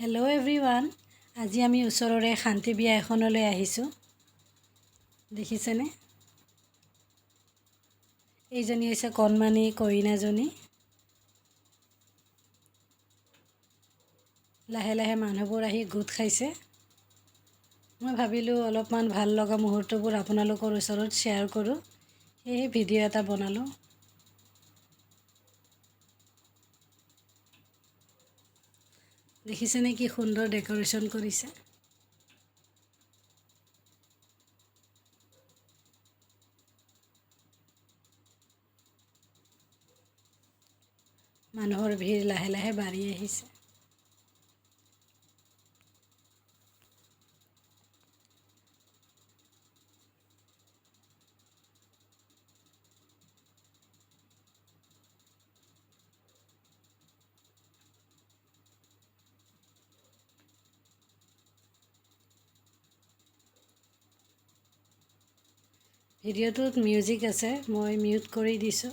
Hello' everyone, আজি আমি ওচৰৰে শান্তি বিয়া এখনলৈ আহিছোঁ। দেখিছেনে? এইজনী হৈছে কণমানি কইনাজনী। লাহে লাহে মানুহবোৰ আহি গোট খাইছে। মই ভাবিলোঁ অলপমান ভাল লগা মুহূৰ্তবোৰ আপোনালোকৰ ওচৰত শ্বেয়াৰ কৰোঁ, সেয়েহে ভিডিঅ' এটা বনালোঁ। দেখিছেনে কি সুন্দৰ ডেক'ৰেশ্যন কৰিছে? মানুহৰ ভিৰ লাহে লাহে বাঢ়ি আহিছে। ভিডিঅ'টোত মিউজিক আছে, মই মিউট কৰি দিছোঁ।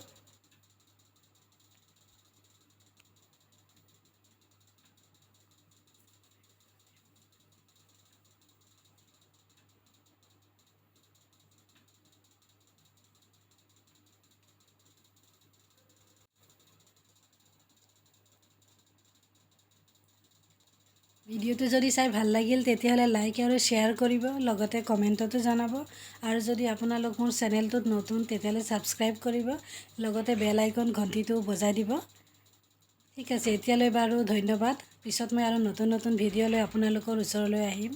ভিডিঅ'টো যদি চাই ভাল লাগিল তেতিয়াহ'লে লাইক আৰু শ্বেয়াৰ কৰিব, লগতে কমেণ্টতো জনাব। আৰু যদি আপোনালোক মোৰ চেনেলটোত নতুন তেতিয়াহ'লে ছাবস্ক্ৰাইব কৰিব, লগতে বেল আইকন ঘণ্টিটোও বজাই দিব। ঠিক আছে, এতিয়ালৈ বাৰু ধন্যবাদ। পিছত মই আৰু নতুন নতুন ভিডিঅ' লৈ আপোনালোকৰ ওচৰলৈ আহিম।